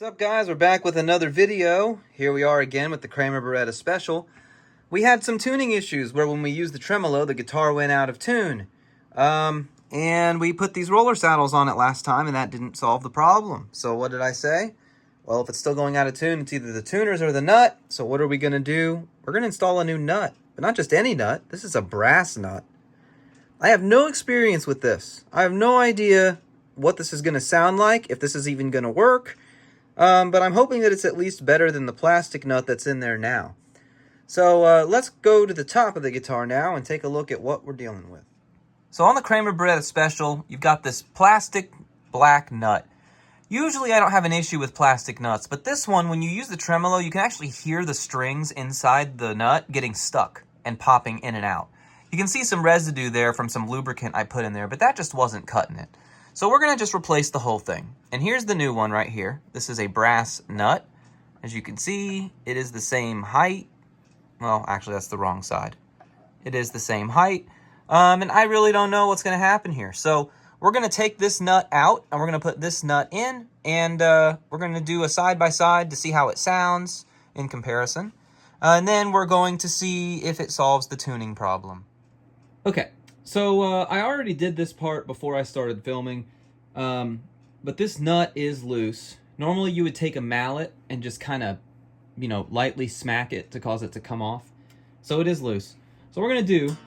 What's up, guys? We're back with another video. Here we are again with the Kramer Baretta Special. We had some tuning issues where when we used the tremolo, the guitar went out of tune. And we put these roller saddles on it last time, and that didn't solve the problem. So what did I say? Well, if it's still going out of tune, it's either the tuners or the nut. So what are we going to do? We're going to install a new nut, but not just any nut. This is a brass nut. I have no experience with this. I have no idea what this is going to sound like, if this is even going to work. But I'm hoping that it's at least better than the plastic nut that's in there now. So let's go to the top of the guitar now and take a look at what we're dealing with. So on the Kramer Baretta Special, you've got this plastic black nut. Usually I don't have an issue with plastic nuts, but this one, when you use the tremolo, you can actually hear the strings inside the nut getting stuck and popping in and out. You can see some residue there from some lubricant I put in there, but that just wasn't cutting it. So we're going to just replace the whole thing. And here's the new one right here. This is a brass nut. As you can see, it is the same height. Well, actually, that's the wrong side. It is the same height. And I really don't know what's going to happen here. So we're going to take this nut out, and we're going to put this nut in, and we're going to do a side-by-side to see how it sounds in comparison. And then we're going to see if it solves the tuning problem. Okay, so I already did this part before I started filming, but this nut is loose. Normally you would take a mallet and just kind of, lightly smack it to cause it to come off. So it is loose. So what we're going to do,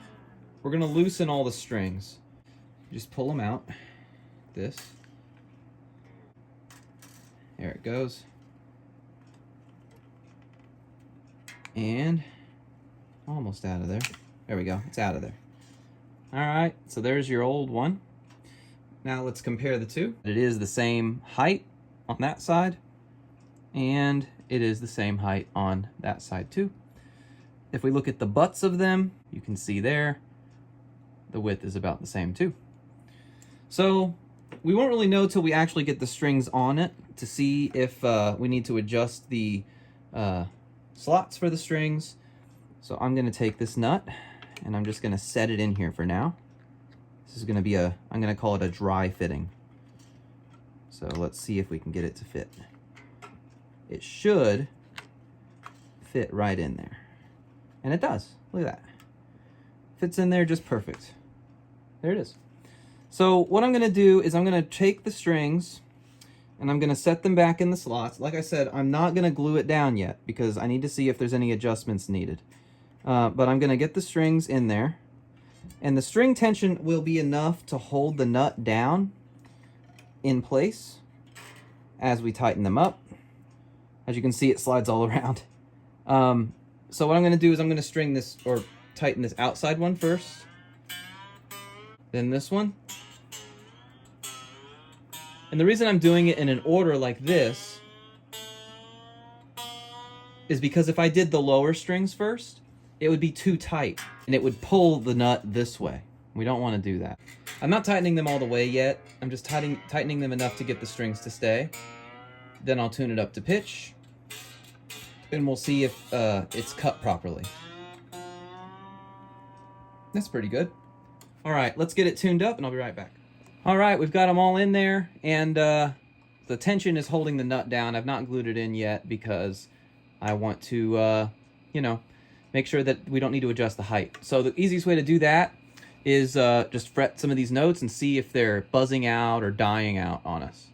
we're going to loosen all the strings. Just pull them out. This. There it goes. And almost out of there. There we go. It's out of there. All right, so there's your old one. Now let's compare the two. It is the same height on that side, and it is the same height on that side too. If we look at the butts of them, you can see there, the width is about the same too. So we won't really know till we actually get the strings on it to see if we need to adjust the slots for the strings. So I'm gonna take this nut, and I'm just going to set it in here for now. This is going to be I'm going to call it a dry fitting. So let's see if we can get it to fit. It should fit right in there. And it does. Look at that. Fits in there just perfect. There it is. So what I'm going to do is I'm going to take the strings and I'm going to set them back in the slots. Like I said, I'm not going to glue it down yet because I need to see if there's any adjustments needed. But I'm going to get the strings in there, and the string tension will be enough to hold the nut down in place as we tighten them up. As you can see, it slides all around. So what I'm going to do is I'm going to string this, or tighten this outside one first, then this one. And the reason I'm doing it in an order like this is because if I did the lower strings first, it would be too tight and it would pull the nut this way. We don't want to do that. I'm not tightening them all the way yet. I'm just tightening them enough to get the strings to stay. Then I'll tune it up to pitch and we'll see if it's cut properly. That's pretty good. All right, let's get it tuned up and I'll be right back. All right, we've got them all in there, and the tension is holding the nut down. I've not glued it in yet because I want to, make sure that we don't need to adjust the height. So the easiest way to do that is just fret some of these notes and see if they're buzzing out or dying out on us.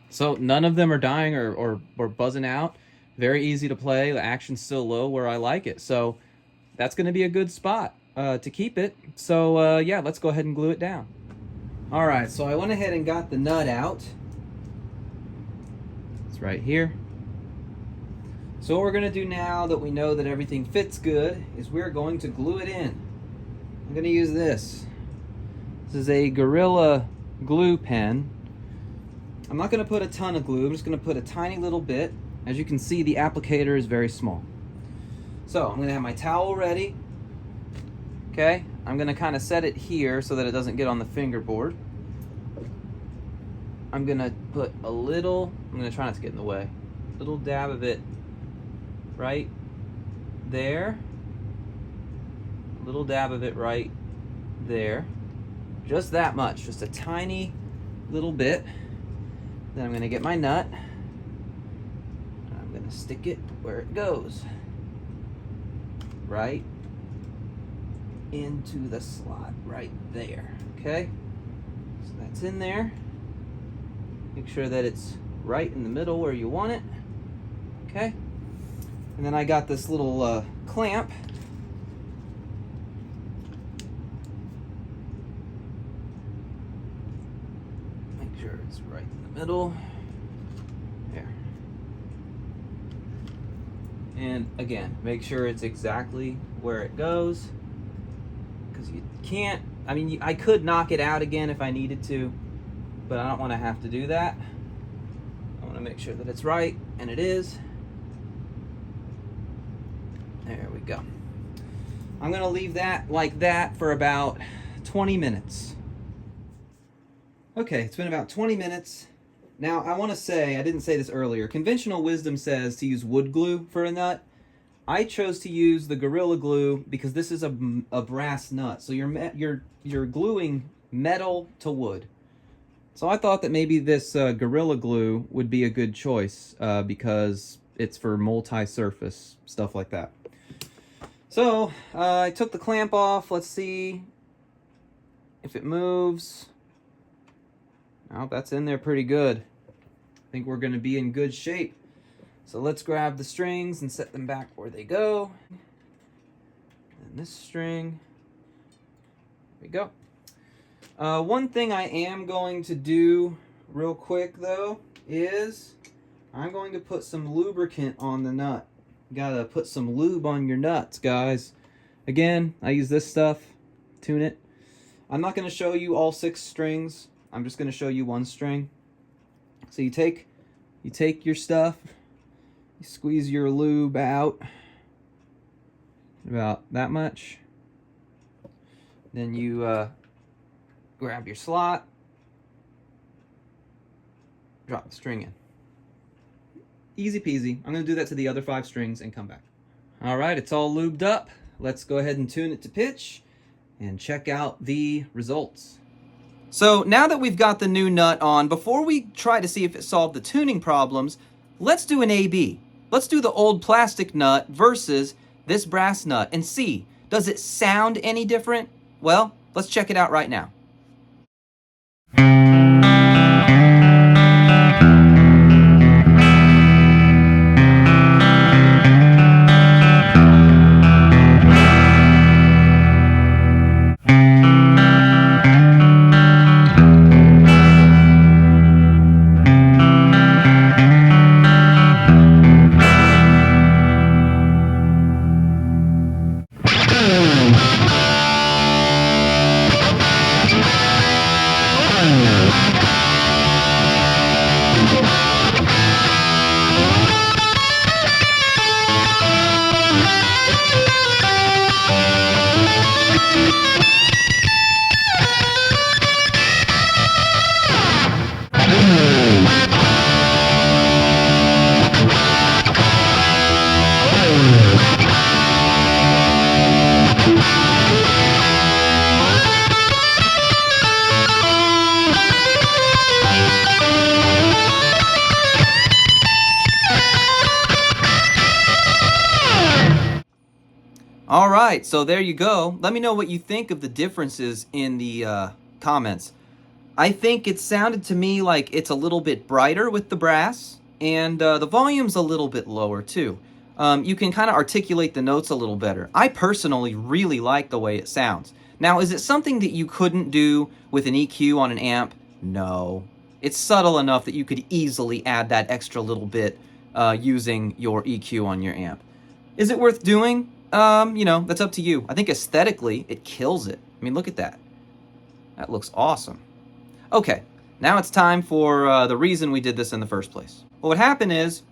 So none of them are dying or buzzing out. Very easy to play. The action's still low where I like it. So that's going to be a good spot to keep it. So yeah, let's go ahead and glue it down. All right, so I went ahead and got the nut out. It's right here. So what we're going to do now that we know that everything fits good is we're going to glue it in. I'm going to use this. This is a Gorilla glue pen. I'm not going to put a ton of glue. I'm just going to put a tiny little bit. As you can see, the applicator is very small. So I'm going to have my towel ready. Okay, I'm going to kind of set it here so that it doesn't get on the fingerboard. I'm going to put a little, I'm going to try not to get in the way. little dab of it right there, a little dab of it right there, just that much, just a tiny little bit. Then I'm going to get my nut, and I'm going to stick it where it goes, right into the slot right there. Okay, so that's in there. Make sure that it's right in the middle where you want it. Okay, and then I got this little clamp. Make sure it's right in the middle. There. And again, make sure it's exactly where it goes, because you can't, I mean, I could knock it out again if I needed to, but I don't want to have to do that. I want to make sure that it's right, and it is. There we go. I'm going to leave that like that for about 20 minutes. Okay, it's been about 20 minutes. Now, I want to say, I didn't say this earlier, conventional wisdom says to use wood glue for a nut. I chose to use the Gorilla Glue because this is a brass nut, so you're gluing metal to wood. So I thought that maybe this Gorilla Glue would be a good choice because it's for multi-surface, stuff like that. So I took the clamp off. Let's see if it moves. Oh, that's in there pretty good. I think we're going to be in good shape. So let's grab the strings and set them back where they go. And this string, there we go. One thing I am going to do real quick though is I'm going to put some lubricant on the nut. You gotta put some lube on your nuts, guys. Again, I use this stuff, tune it. I'm not going to show you all 6 strings. I'm just going to show you one string. So you take your stuff, you squeeze your lube out, about that much. Then you grab your slot, drop the string in. Easy peasy. I'm going to do that to the other 5 strings and come back. All right, it's all lubed up. Let's go ahead and tune it to pitch and check out the results. So now that we've got the new nut on, before we try to see if it solved the tuning problems, let's do an A/B. Let's do the old plastic nut versus this brass nut and see, does it sound any different? Well, let's check it out right now. All right, so there you go. Let me know what you think of the differences in the comments. I think it sounded to me like it's a little bit brighter with the brass, and the volume's a little bit lower too. You can kind of articulate the notes a little better. I personally really like the way it sounds. Now, is it something that you couldn't do with an EQ on an amp? No. It's subtle enough that you could easily add that extra little bit using your EQ on your amp. Is it worth doing? You know, that's up to you. I think aesthetically, it kills it. I mean, look at that. That looks awesome. Okay, now it's time for the reason we did this in the first place. What would happen is,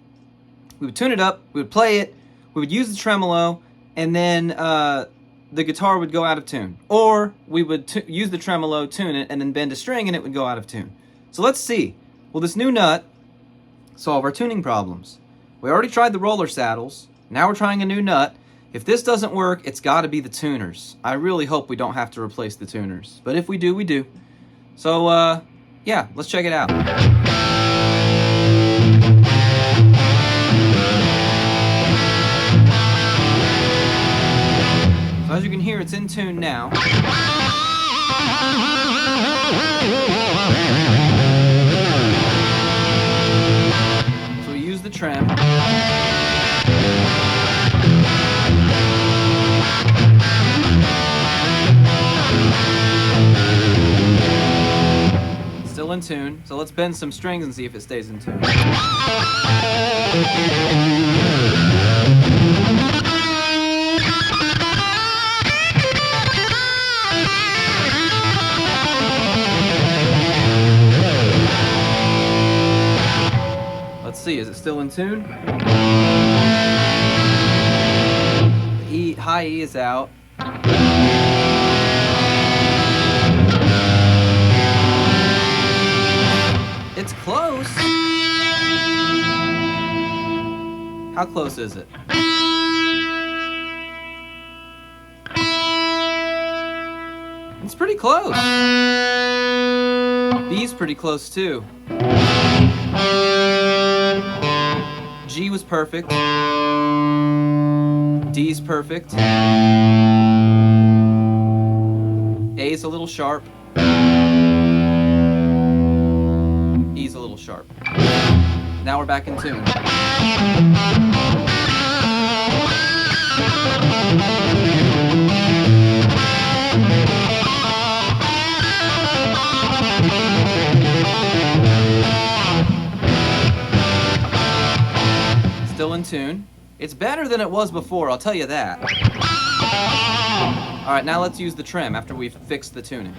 we would tune it up, we would play it, we would use the tremolo, and then the guitar would go out of tune. Or we would use the tremolo, tune it, and then bend a string, and it would go out of tune. So let's see. Will this new nut solve our tuning problems? We already tried the roller saddles. Now we're trying a new nut. If this doesn't work, it's got to be the tuners. I really hope we don't have to replace the tuners. But if we do, we do. So, yeah, let's check it out. So as you can hear, it's in tune now. So we use the trem. Still in tune, so let's bend some strings and see if it stays in tune. Let's see, is it still in tune? The high E is out. It's close. How close is it? It's pretty close. B's pretty close too. G was perfect. D's perfect. A's a little sharp. E's a little sharp. Now we're back in tune. Still in tune. It's better than it was before, I'll tell you that. Alright, now let's use the trem after we've fixed the tuning.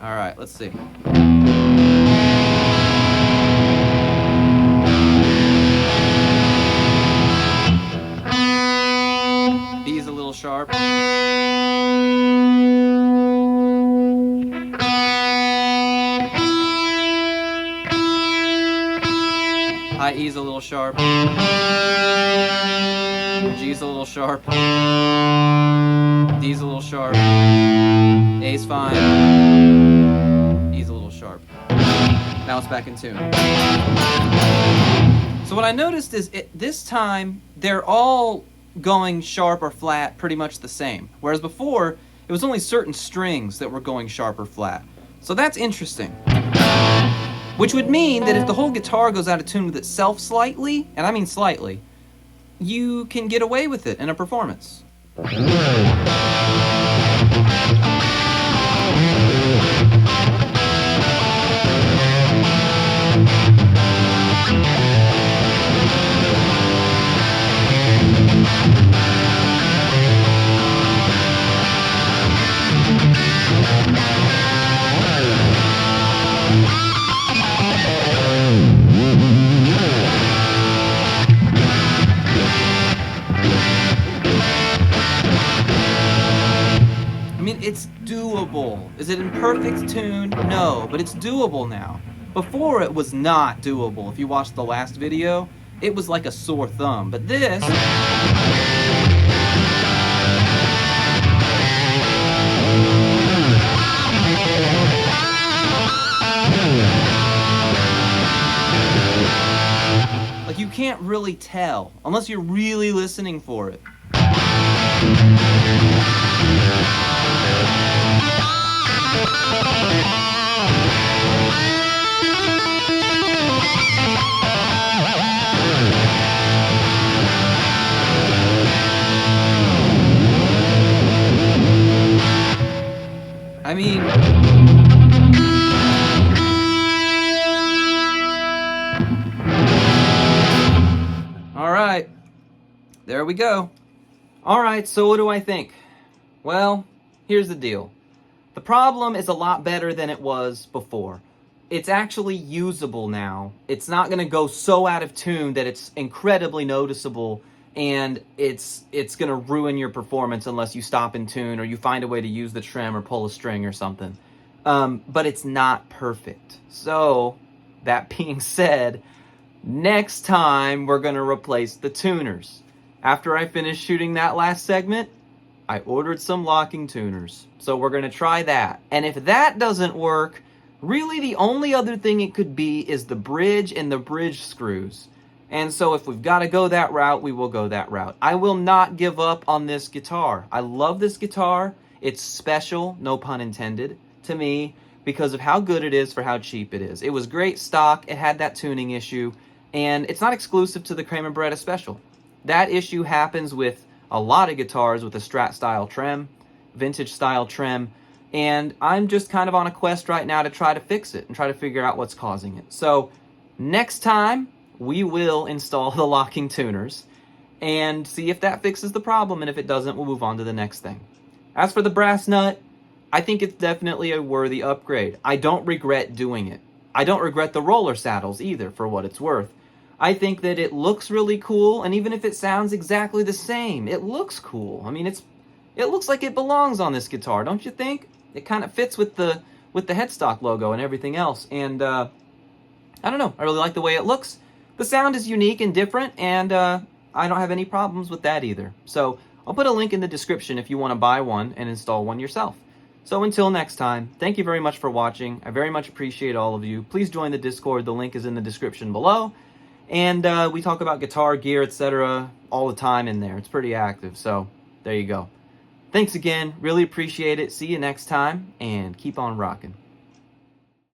Alright, let's see. B's a little sharp. High E's a little sharp. G's a little sharp. D's a little sharp. A's fine. E's a little sharp. Now it's back in tune. So what I noticed is this time they're all going sharp or flat pretty much the same. Whereas before, it was only certain strings that were going sharp or flat. So that's interesting. Which would mean that if the whole guitar goes out of tune with itself slightly, and I mean slightly, you can get away with it in a performance. It's doable. Is it in perfect tune? No, but it's doable now. Before it was not doable. If you watched the last video, it was like a sore thumb. But this... like you can't really tell, unless you're really listening for it. I mean, all right, there we go. All right, so what do I think? Well, here's the deal. The problem is a lot better than it was before. It's actually usable now. It's not going to go so out of tune that it's incredibly noticeable and it's going to ruin your performance unless you stop and tune or you find a way to use the trim or pull a string or something. But it's not perfect. So, that being said, next time we're going to replace the tuners. After I finish shooting that last segment, I ordered some locking tuners. So we're going to try that. And if that doesn't work, really the only other thing it could be is the bridge and the bridge screws. And so if we've got to go that route, we will go that route. I will not give up on this guitar. I love this guitar. It's special, no pun intended, to me because of how good it is for how cheap it is. It was great stock. It had that tuning issue. And it's not exclusive to the Kramer Baretta Special. That issue happens with a lot of guitars with a Strat style trim, vintage style trim. And I'm just kind of on a quest right now to try to fix it and try to figure out what's causing it. So next time, we will install the locking tuners and see if that fixes the problem, and if it doesn't, we'll move on to the next thing. As for the brass nut, I think it's definitely a worthy upgrade. I don't regret doing it. I don't regret the roller saddles either, for what it's worth. I think that it looks really cool, and even if it sounds exactly the same, it looks cool. I mean, it looks like it belongs on this guitar, don't you think? It kind of fits with the headstock logo and everything else, and I don't know, I really like the way it looks. The sound is unique and different, and I don't have any problems with that either. So I'll put a link in the description if you want to buy one and install one yourself. So until next time, thank you very much for watching. I very much appreciate all of you. Please join the Discord. The link is in the description below. And we talk about guitar gear, etc. all the time in there. It's pretty active, so there you go. Thanks again. Really appreciate it. See you next time, and keep on rocking.